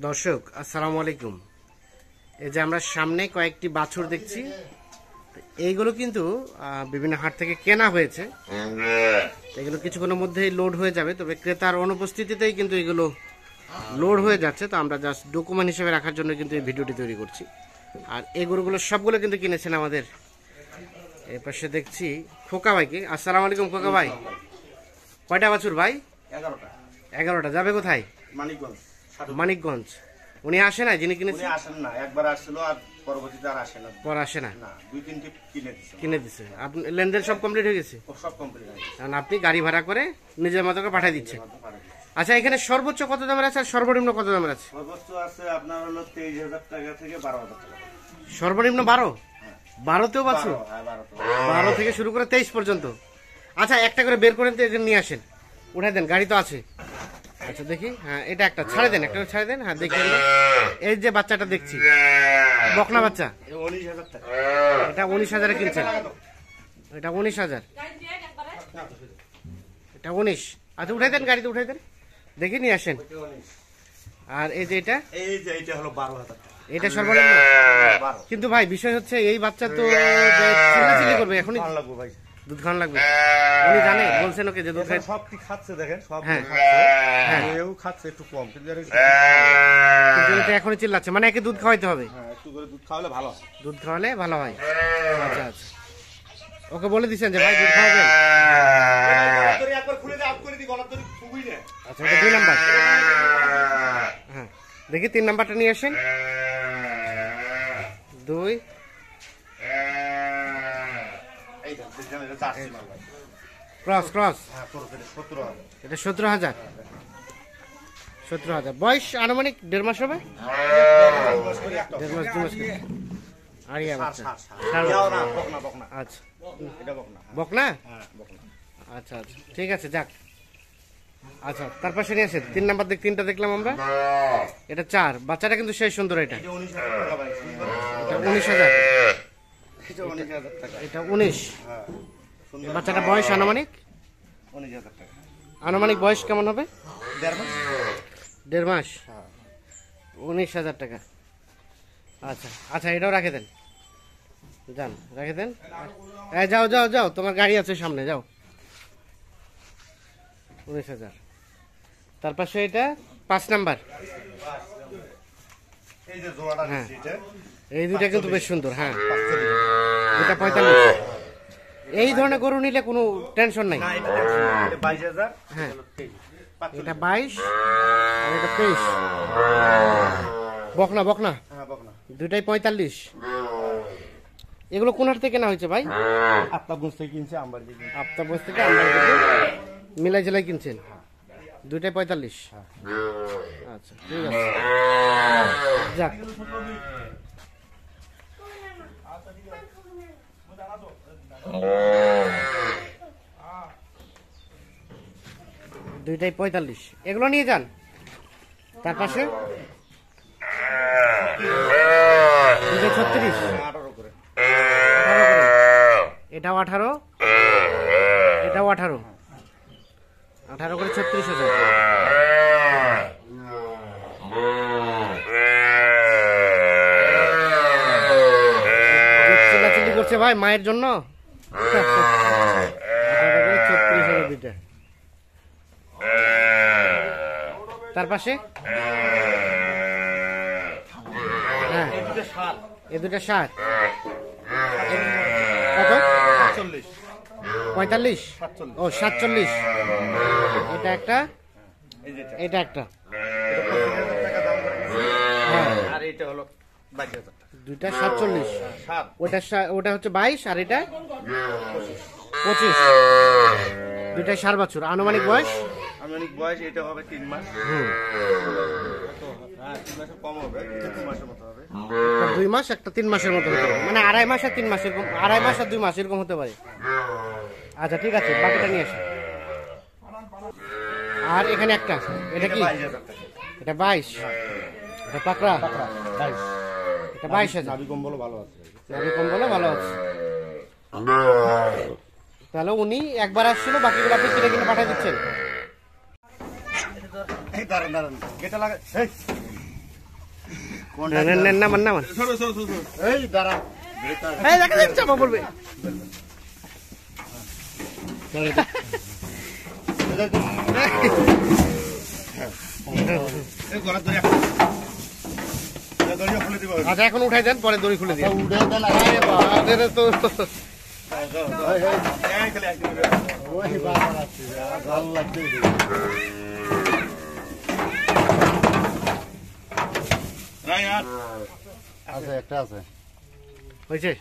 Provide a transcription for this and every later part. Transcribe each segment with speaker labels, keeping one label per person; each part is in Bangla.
Speaker 1: দর্শক আসসালামু আলাইকুম। এই যে আমরা সামনে কয়েকটি বাছুর দেখছি, এইগুলো কিন্তু বিভিন্ন হাট থেকে কেনা হয়েছে। এগুলো কিছুক্ষণের মধ্যেই লোড হয়ে যাবে, তবে ক্রেতার অনুপস্থিতিতেই কিন্তু এগুলো লোড হয়ে যাচ্ছে। তো আমরা জাস্ট ডকুমেন্ট হিসেবে রাখার জন্য কিন্তু এই ভিডিওটি তৈরি করছি। আর এই গরুগুলো সবগুলো কিন্তু কিনেছেন আমাদের এই পাশে দেখছি খোকা ভাইকে। আসসালামু আলাইকুম খোকা ভাই, কয়টা বাছুর ভাই? 11টা। যাবে কোথায়? মানিকগঞ্জ। উনি আসে না যিনি কিনেছেন?
Speaker 2: আসেন না, একবার আসছিল আর পরবর্তীতে আর আসে না।
Speaker 1: পর আসে না,
Speaker 2: দুই তিনটি
Speaker 1: কিনে দিছে। আপনি লেনদেন সব কমপ্লিট হয়ে গেছে?
Speaker 2: সব কমপ্লিট হয়ে গেছে।
Speaker 1: কারণ আপনি গাড়ি ভাড়া করে নিজের মতো করে পাঠিয়ে দিচ্ছেন। আচ্ছা, এখানে সর্বোচ্চ কত দামের আছে আর সর্বনিম্ন কত দামের আছে?
Speaker 2: সর্বোচ্চ আছে আপনার হলো 23,000 টাকা থেকে 12,000 টাকা।
Speaker 1: সর্বনিম্ন 12? 12তেও বাছুর? 12 থেকে শুরু করে 23 পর্যন্ত। আচ্ছা, একটা করে বের করেন তো, এখানে নিয়ে আসেন, উঠাই দেন, গাড়ি তো আছে। আচ্ছা দেখি, হ্যাঁ এটা একটা ছাড়ে দেন, একটা ছাড়ে দেন। হ্যাঁ দেখি, এই যে বাচ্চাটা দেখছি, বকনা বাচ্চা,
Speaker 2: 19,000 টাকা।
Speaker 1: এটা 19,000-এ কিনছেন? এটা 19,000, এটা 19। আচ্ছা উঠাই দেন, গাড়িতে উঠাই দেন, দেখি নিয়ে আসেন। আর এই যে
Speaker 2: এটা হলো 12,000 টাকা।
Speaker 1: এটা সর্বনিম্ন। কিন্তু ভাই বিষয় হচ্ছে এই বাচ্চা তো চিল্লাচিল্লি করবে, এখনই
Speaker 2: ভাই
Speaker 1: দুধ খাওয়ানো লাগবে। উনি জানে, বলছেন ওকে যে দুধ খাই।
Speaker 2: সব কি খাচ্ছে দেখেন, সব এও খাচ্ছে একটু কম, কিন্তু
Speaker 1: এটা এখনই চিল্লাচ্ছে, মানে একে দুধ খাওয়াইতে হবে।
Speaker 2: একটু করে দুধ খাওয়ালে ভালো হয়।
Speaker 1: দুধ খাওয়ালে ভালো হয়। আচ্ছা আচ্ছা, ওকে বলে দিচ্ছেন যে ভাই দুধ খাওয়াবেন। আচ্ছা, এটা 2 নাম্বার। হ্যাঁ দেখি 3 নাম্বারটা নিয়ে আসেন। 2 ক্রস ক্রস। এটা 17,000। 17,000। বয়স আনুমানিক 1.5 মাস হবে? 1.5 মাস 2 মাস। আর ইয়া বাচ্চা আচ্ছা, বকনা? আচ্ছা আচ্ছা ঠিক আছে, যাক। আচ্ছা তার পাশে নিয়ে আসেন 3 নাম্বার। 3টা দেখলাম আমরা, এটা 4। বাচ্চাটা কিন্তু সেই সুন্দর। এটা 19,000। এটা 19। বাচ্চাটা বয়স আনুমানিক?
Speaker 2: 19,000 টাকা।
Speaker 1: আনুমানিক বয়স কেমন হবে? 1.5 মাস। 19,000 টাকা। আচ্ছা আচ্ছা, এটাও রাখে দেন, যান রেখে দেন। যাও যাও যাও, তোমার গাড়ি আছে সামনে, যাও। 19,000। তার পাশে এটা 5 নাম্বার। হ্যাঁ এই দুইটা কিন্তু বেশ সুন্দর। হ্যাঁ এটা 45। এই ধরনের গরু নিলে কোনো টেনশন নাই। হ্যাঁ এটা 22 আর এটা 23। বকনা বকনা দুইটাই 45। এগুলো কোন হাট থেকে কেনা হয়েছে ভাই?
Speaker 2: আফতাবগঞ্জ থেকে কিনছে,
Speaker 1: আফতাবগঞ্জ থেকে মিলাই জেলায় কিনছেন। দুইটাই 45। আচ্ছা ঠিক আছে, যাক। দুইটাই 45, এগুলো নিয়ে যান। তার পাশে 36, এটাও 18, এটাও 18। 18 করে 36,000। চিল্লাচিল্লি করছে ভাই মায়ের জন্য। 36,000 দুইটা। তার পাশে হ্যাঁ এই দুটা 60। কত? 45। ও 47। এটা একটা, এটা একটা।
Speaker 2: আর এটা হলো 22,000 টাকা।
Speaker 1: দুইটা 47। ওটা হচ্ছে 22 আর এটা 25। দুইটাই 4 বছর। আনুমানিক বয়স?
Speaker 2: আনুমানিক বয়স এটা হবে 3 মাস। 3 মাসের কম হবে, 2 মাসের মতো হবে।
Speaker 1: 2 মাস, একটা 3 মাসের মতো হতে পারে, মানে 2.5 মাস আর 3 মাস এরকম, 2.5 মাস আর 2 মাস এরকম হতে পারে। আচ্ছা ঠিক আছে, বাকিটা নিয়ে আসি। আর এখানে একটা, এটা কি? এটা 22। এটা পাকড়া। এটা 22,000।
Speaker 2: নাভি কম্বলও ভালো আছে।
Speaker 1: নাভি কম্বলও ভালো আছে। তাহলে উনি একবার আসছিল, বাকিগুলো আপনি কিনে কিনে পাঠিয়ে দিচ্ছেন। নেন নেন নামান নামান।
Speaker 2: এই দাঁড়া
Speaker 1: এই দেখেন চাপা পড়বে। আচ্ছা এখন উঠাই দেন, পরে দড়ি খুলে দিন।
Speaker 2: উঠে দেন
Speaker 1: তো
Speaker 2: ওই বাবা আছে ভালো লাগছে আছে একটা আছে
Speaker 1: হয়েছে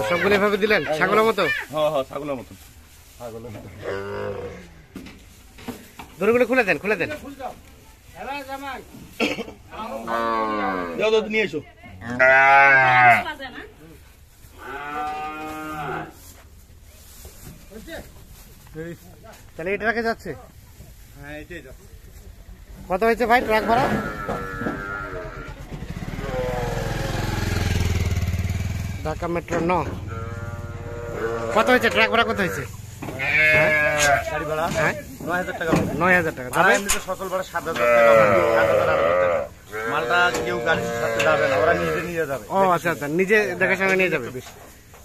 Speaker 1: সবগুলো এভাবে দিলেন ছাগলের মতো।
Speaker 2: ছাগলের মতো
Speaker 1: দড়িগুলো খুলে দেন খুলে দেন।
Speaker 2: নিয়ে এসো
Speaker 1: তাহলে এই ট্রাকে যাচ্ছে।
Speaker 2: হ্যাঁ এটাই তো
Speaker 1: কত হয়েছে ভাই ট্রাক ভাড়া? ঢাকা মেট্রো 9 কত হয়েছে ট্রাক ভাড়া কত হয়েছে?
Speaker 2: গাড়ি ভাড়া
Speaker 1: হ্যাঁ
Speaker 2: ৯,০০০ টাকা
Speaker 1: ৯,০০০ টাকা
Speaker 2: ভাড়া
Speaker 1: যাবে।
Speaker 2: এমনিতে সচল ভাড়া ৭,০০০ টাকা ৭,০০০ টাকা মালটা কেউ গাড়ির সাথে যাবে না, ওরা নিজে নিয়ে যাবে।
Speaker 1: ও আচ্ছা আচ্ছা নিজে দেখাশোনা নিয়ে যাবে।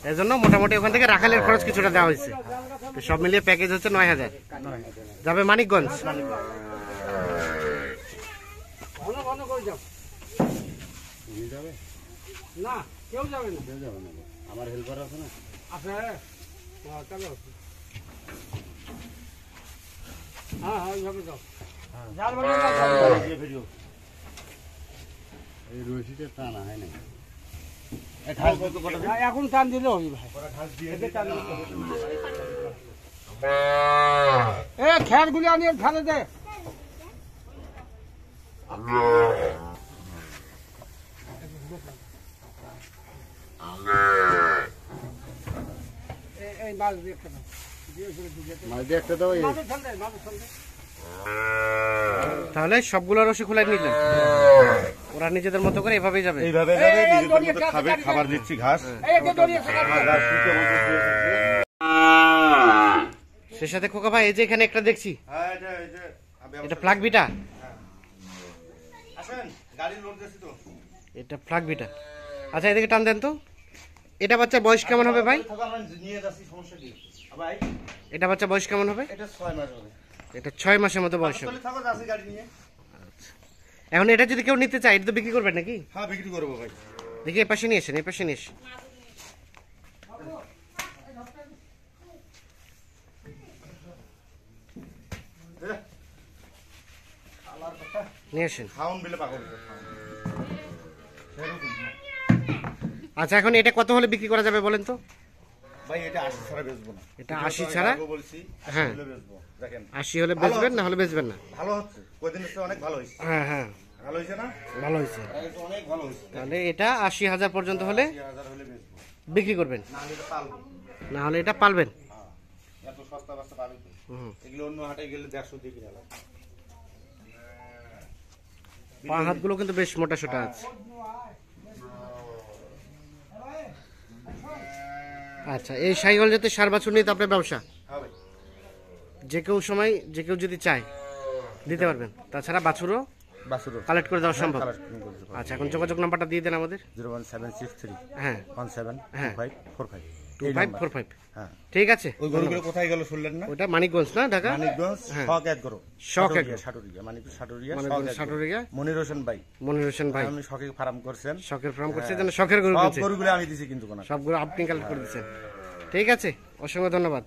Speaker 1: এই জন্য মোটামুটি ওখান থেকে রাখালের খরচ কিছুটা দেওয়া হয়েছে। তো সব মিলিয়ে প্যাকেজ হচ্ছে ৯,০০০ যাবে মানিকগঞ্জ।
Speaker 3: না কেউ যাবে না।
Speaker 2: আমার হেল্পার আছে না
Speaker 3: আছে চলো। হ্যাঁ হ্যাঁ যাবে যাও।
Speaker 2: এই রশিতে টানা হয় না
Speaker 3: এখন টান দিলে হবে ভাই। এ খের গুলি আনিয়ে ফেলে দে। এই মাছ দিয়ে একটা দাও।
Speaker 2: মাছ দিয়ে একটা দাও।
Speaker 3: মাছ ফেল দে, মাছ ফেল দে।
Speaker 1: তাহলে সবগুলো রসি খুলে নিলেন, ওরা নিজেদের মতো করে এভাবেই যাবে।
Speaker 2: এইভাবে যাবে, নিজেদের মতো খাবে, খাবার দিচ্ছি ঘাস।
Speaker 3: এই একে দড়িয়ে থাকা।
Speaker 2: ঘাস দিতে হবে।
Speaker 1: সে সাথে খোকা ভাই এই যে এখানে একটা দেখছি,
Speaker 2: হ্যাঁ
Speaker 1: এটা ফ্লাগ বিটা।
Speaker 2: আসেন গাড়ি লোড দিয়েছি তো।
Speaker 1: এটা ফ্লাগ বিটা। আচ্ছা এদিকে টান দেন তো। এটা বাচ্চার বয়স কেমন হবে ভাই?
Speaker 2: নিয়ে যাচ্ছি, সমস্যা কি ভাই?
Speaker 1: এটা বাচ্চা বয়স কেমন হবে?
Speaker 2: এটা 6 মাস হবে।
Speaker 1: এটা 6 মাসের মতো বয়স হবে।
Speaker 2: চলে থাকো, যাচ্ছি গাড়ি নিয়ে।
Speaker 1: এখন এটা যদি কেউ নিতে চায় এটা তো বিক্রি করবেন নাকি?
Speaker 2: হ্যাঁ বিক্রি করবো ভাই।
Speaker 1: দেখি এই পাশে নিয়ে এসেন, এই পাশে নিয়ে এসেন। নিয়ে আসেন।
Speaker 2: খাউন বিলে পাগল।
Speaker 1: আচ্ছা এখন এটা কত হলে বিক্রি করা যাবে বলেন তো?
Speaker 2: ভাই এটা 80 ছাড়া বেচবো না।
Speaker 1: এটা 80 ছাড়া?
Speaker 2: বলছি, 80
Speaker 1: হ্যাঁ।
Speaker 2: হলে বেচবো। দেখেন
Speaker 1: 80 হলে বেচবেন, না হলে বেচবেন না?
Speaker 2: ভালো হচ্ছে, কয়দিন হচ্ছে অনেক ভালো হয়েছে।
Speaker 1: হ্যাঁ হ্যাঁ
Speaker 2: ভালো হয়েছে না?
Speaker 1: ভালো হয়েছে।
Speaker 2: অনেক ভালো হয়েছে।
Speaker 1: তাহলে এটা 80,000 পর্যন্ত হলে
Speaker 2: 30,000 হলে বেচবো।
Speaker 1: বিক্রি করবেন,
Speaker 2: না হলে এটা পালবো।
Speaker 1: না হলে এটা পালবেন।
Speaker 2: হ্যাঁ। এত সস্তা বাস্তা পাবি তো।
Speaker 1: হুম।
Speaker 2: এগুলো অন্য হাটে গেলে 150 দিয়ে কিনা লাগে।
Speaker 1: পা হাতগুলো কিন্তু বেশ মোটা সোটা আছে। আচ্ছা এই সাইকেল জাতের সার বাছুর নিয়ে তো আপনার ব্যবসা,
Speaker 2: হ্যাঁ ভাই।
Speaker 1: যে কেউ সময় যে কেউ যদি চায় দিতে পারবেন। তাছাড়া বাছুরও
Speaker 2: বাসুরো
Speaker 1: কালেক্ট করে দেওয়া সম্ভব।
Speaker 2: কালার করতে পারবো।
Speaker 1: আচ্ছা এখন যোগাযোগ নাম্বারটা দিয়ে দেন আমাদের।
Speaker 2: 01763
Speaker 1: হ্যাঁ
Speaker 2: 172545
Speaker 1: 2545।
Speaker 2: হ্যাঁ।
Speaker 1: ঠিক আছে।
Speaker 2: ওই গরুগুলো কোথায় গেল শুনলেন না?
Speaker 1: ওটা মানিকগঞ্জ না ঢাকা?
Speaker 2: মানিকগঞ্জ
Speaker 1: হ্যাঁ।
Speaker 2: শখ এক গরু।
Speaker 1: শখ এক গরু।
Speaker 2: সাটুরিয়া মানিকগঞ্জ সাটুরিয়া
Speaker 1: মানিকগঞ্জ
Speaker 2: শখ এক গরু।
Speaker 1: সাটুরিয়া।
Speaker 2: মনির হোসেন ভাই।
Speaker 1: মনির হোসেন ভাই
Speaker 2: আপনি শখে ফার্ম করছেন।
Speaker 1: শখের ফার্ম করছে, যেন শখের গরু
Speaker 2: সব
Speaker 1: কিনছে।
Speaker 2: গরুগুলো আমি দিছি কিন্তু কোন।
Speaker 1: সবগুলো আপনি কালেক্ট করে দিচ্ছেন। ঠিক আছে, অসংখ্য ধন্যবাদ।